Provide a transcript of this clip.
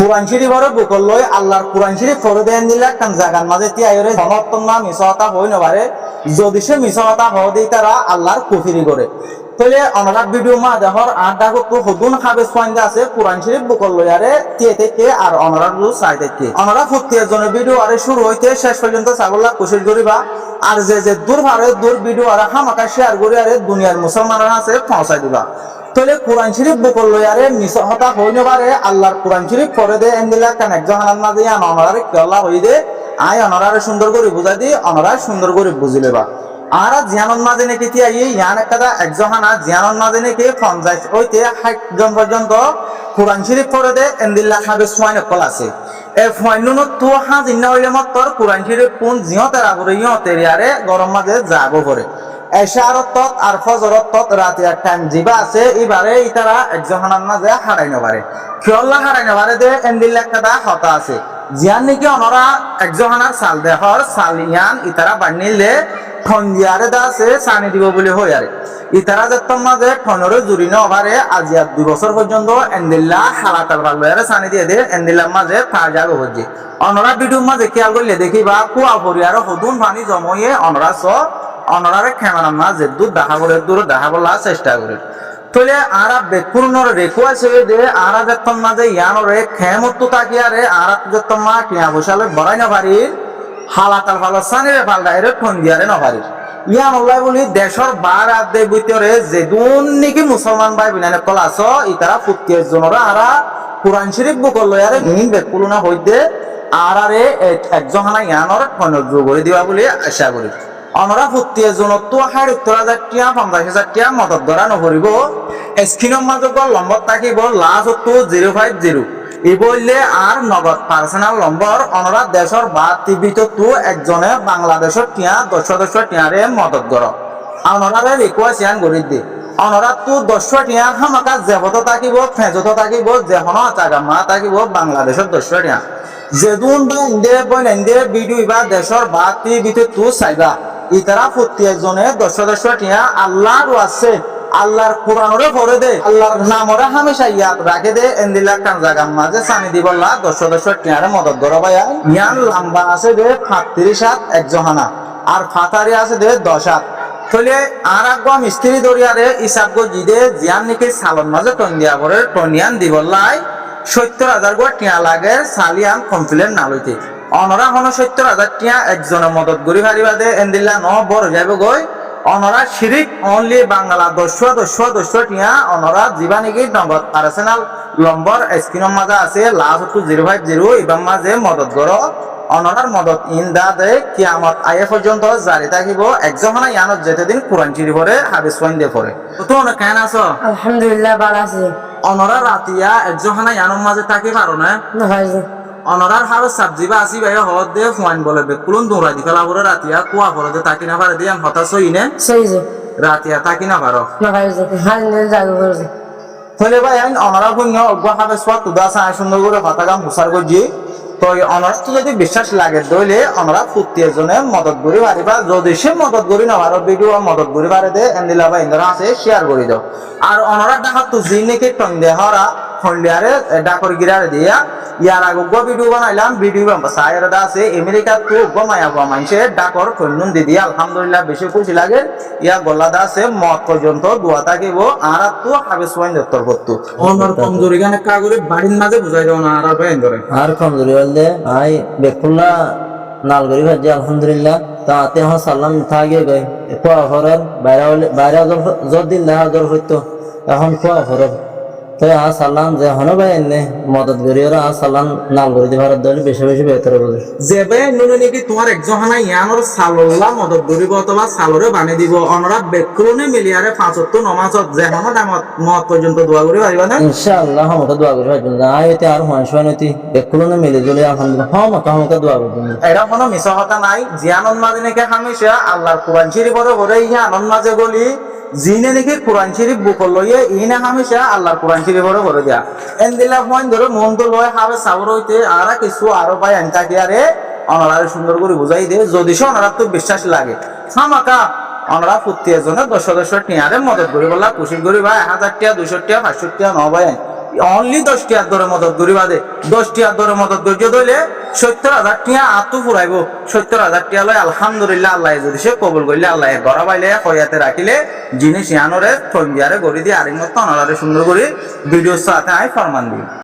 কোরআন শরীফের বুকল লই আল্লাহর কোরআন শরীফ ফরে দেন দিলা কান জাগান মাঝে তিয়াইরে সমর্থন না মিছতা হই নবারে যদি সে মিছতা হ দেই তারা আল্লাহর কুফরি করে তাহলে আমরা ভিডিও মা দেখর আড্ডা কত হদুন হাবেস পয়েন্ট আছে কোরআন শরীফ বুকল লই আরে তে থেকে আর আমরা লু সাইড থেকে আমরা প্রত্যেক জনের ভিডিও আরে শুরু হইতে শেষ পর্যন্ত সাগল্লা কোশিশ করিবা আর যে দূর ভারে দূর ভিডিও আর হামাকা শেয়ার করি আরে দুনিয়ার মুসলমানরা আছে পৌঁছাই দিবা তাহলে কোরআন শরীফ বুকল লই আরে মিছতা হই নবারে আল্লাহর কোরআন শরীফ পড়ে দে এন্দিলা কান একজন হানান মাঝে আন অনরারে কেলা হই দে আই অনরারে সুন্দর করে বুঝাই দি অনরা সুন্দর করে বুঝিলেবা আর জিয়ানন মাঝে নাকি তিয়া ইয়ান একটা একজন হানা জিয়ানন মাঝে নাকি 50 হইতে 60 জন পর্যন্ত কোরআন শরীফ পড়ে দে এন্দিলা হাবেস ওয়াইন কল আছে এ ফাইনুন তো হাজিন না হইলে মতর কোরআন শরীফ কোন জিয়তেরা করে ইয়তেরিয়ারে গরম মাঝে যাগো করে এশারত আর ফজরত রাতে টাইম জিবা আছে এবারে ইতারা একজনের মাঝে হারাই নবারে কিয়ল্লা হারাই নবারে দে এন্দিল একটা হতা আছে জিয়ান নাকি অনরা একজনের সাল দেহর সালিয়ান ইতারা বানিলে ফন্দিয়ারে দা আছে সানি দিব বলে হই আরে ইতারা যত মাঝে ফনরে জুরি নবারে আজিয়া 2 বছর পর্যন্ত এন্দিল্লা হালাতাল বালবারে সানি দিয়ে দে এন্দিল্লা মাঝে তাজা হচ্ছে অনরা ভিডিও মাঝে খেয়াল করলে দেখিবা কুয়া পরিয়ার হদুন পানি জময়ে অনরা স অনরারে খেমানা মাঝে দুধ দেখা করে দূর দেখা বলা চেষ্টা করে তাহলে আরা বেকুরনর রেকু আছে যে আরা যতন মাঝে ইয়ানরে খেমত্তু তাকিয়ারে আরা যতন মা কিয়া বসালে বড়াই না পারি হালাতাল ভালো সানিরে ফালদাইরে ফোন দিয়ারে না পারি ইয়ান ওলাই বলি দেশর বার আদে ভিতরে যে দুন নাকি মুসলমান ভাই বিনানে কলাস ইতারা ফুটিয়ে জনরা আরা কোরআন শরীফ বুকল লয়ারে হিন বেকুলনা হইতে আরারে একজন হানা ইয়ানর ফোন যোগ করে দিবা বলে আশা করি আমরা ফুটিয়ে জনত 70,000 টিয়া 50,000 টিয়া মদত ধরা নকরিব স্ক্রিনের মাঝে নম্বর থাকিব লাস্ট 050 ই বললে আর নগদ পার্সোনাল নম্বর অনরা দেশের বা টিভিতে তো একজনে বাংলাদেশের টিয়া 10 টিয়ারে মদত ধর অনরারে রিকোয়েস্ট করি দি অনরা তো 10 টিয়া হামাকা জেবত থাকিব ফেজত থাকিব যেহন চাগা মা থাকিব বাংলাদেশের 10 টিয়া যেদুন বা ইন্দে বই ইন্দে ভিডিও বা দেশের বা টিভিতে তো চাইবা ইতারা প্রত্যেক জনে 10 টিয়া আল্লাহর আছে আল্লাহর কোরআনরে পড়ে দে আল্লাহর নামরে হামেশা ইয়াদ রাখে দে এন্দিলা কান জায়গা মাঝে সানি দিবল্লা 10 টিয়ারে মদত ধরা ভাইয়া ইয়ান লম্বা আছে দে 35 হাত এক জহানা আর ফাতারি আছে দে 10 হাত তাহলে আর আগবা মিস্ত্রি দরিয়ারে হিসাব গো জিদে জিয়ান নাকি সালন মাঝে টন্ডিয়া করে টন্ডিয়ান দিবল্লাই 70,000 গো টিয়া লাগে সালিয়ান কমপ্লেন না লইতে অনরা হন 70,000 টিয়া একজনের মদত গরি ভারিবা দে এন্দিল্লা ন বড় যাইব গই অনরা শিরিক অনলি বাংলা 10 টিয়া অনরা জিবা নাকি নগদ পার্সোনাল নম্বর স্ক্রিনের মাঝে আছে লাস্ট 050 ইবাম মাঝে মদত গর অনরার মদত ইন দা দে কিয়ামত আয়ে পর্যন্ত জারি থাকিব একজনা ইয়ানত যেতেদিন কোরআন শরীফরে হাদিস পয়েন্ট দে পড়ে তো না কেন আছো আলহামদুলিল্লাহ ভালো আছি অনরা রাতিয়া একজনা ইয়ানোর মাঝে থাকি পারো না না ভাই অনরার হাবে সাবজিবা আসি ভাই হদ দে ফুয়ান বলে বে কুলন দৌড়াই দি ফেলা পরে রাতিয়া কুয়া পরে দে তাকি না পারে দিয়ান হতাশ হইনে সই যে রাতিয়া তাকি না পারো না ভাই যে হাল নে যাগো করছে তাহলে ভাই আইন অনরা ভুন্য অগবা হাবে সোয়াত তুদা সা সুন্দর করে ফাতাগাম হুসার গজি তো অনরা তো যদি বিশ্বাস লাগে দইলে অনরা ফুটিয়ে জনে মদত করি পারিবা যদি সে মদত করি না আর ভিডিও মদত করি পারে দে এন্দিলা বা ইন্দরা আছে শেয়ার করে দাও আর অনরা দেখা তো জিনেকে টং দে হরা ফন্ডিয়ারে ডাকর গিরারে দিয়া ইয়ার আগে গো ভিডিও বানাইলাম ভিডিও সাইরা দা আছে আমেরিকা তো গো মায়া গো মানছে ডাকর ফন্নুন দি দিয়া আলহামদুলিল্লাহ বেশি খুশি লাগে ইয়া গল্লা দা আছে মত পর্যন্ত দোয়া থাকিব আর তো হাবেস ওয়াইন দত্তর করতো অনর কমজোরি গানে কাগরে বাড়ির মাঝে বুঝাই দাও না আর বাইন ধরে আর কমজোরি বললে আই বেকুল্লা নালগরি ভাজি আলহামদুলিল্লাহ তাতে হ সালাম থাকে গই কোয়া হরার বাইরে যদি না দর হইতো এখন কোয়া হরার তো আ সালাম যে হনো ভাই এনে মদত করি আর আ সালাম নালগরি দি ভারত দলে বেশি বেশি বেহতর বলে যেবে নুনে নাকি তোমার একজহানা ইয়ানোর সালল্লা মদত করিব অথবা সালরে বানি দিব অনরা বেকুলনে মিলিয়ারে 5 নমাজত যে হনো দামত মত পর্যন্ত দোয়া করি পারিবা না ইনশাআল্লাহ আমরা দোয়া করি ভাই আই এতে আর হয়ছনতি বেকুলনে মিলে জলে আলহামদুলিল্লাহ আমরা দোয়া করি এরা কোনো মিছা কথা নাই জিয়ানন মাঝে নাকি হামেশা আল্লাহর কোরআন শরীফ পড়ে ইয়া আনন্দ মাঝে গলি জিনে নাকি কোরআন শরীফ বুকল লইয়ে ইনা হামেশা আল্লাহর কোরআন শরীফ করে দিয়া এন্দিলা ফোন ধরে মন তো লয় হাবে সাবর হইতে আর কিছু আরো ভাই এনকা কি আরে অনরারে সুন্দর করে বুঝাই দে যদি সে অনরা তো বিশ্বাস লাগে সামাকা অনরা প্রত্যেক জনে 10 টিয়ারে মদত করি বলা খুশি করি ভাই 1000 টিয়া 200 টিয়া 500 টিয়া ন ভাই অনলি 10 টিয়ার দরে মদত করিবা দে 10 টিয়ার দরে মদত করিয়ে দইলে 70,000 টিয়া আতু ফুরাইব 70,000 টিয়া লয় আলহামদুলিল্লাহ আল্লাহ যদি সে কবুল করলে আল্লাহ গড়া বাইলে হয়াতে রাখিলে জিনিস ইয়ানরে থঞ্জিয়ারে গড়ি দিয়ে আরেক মত অনারে সুন্দর করে ভিডিও সাথে আই ফরমান দিই।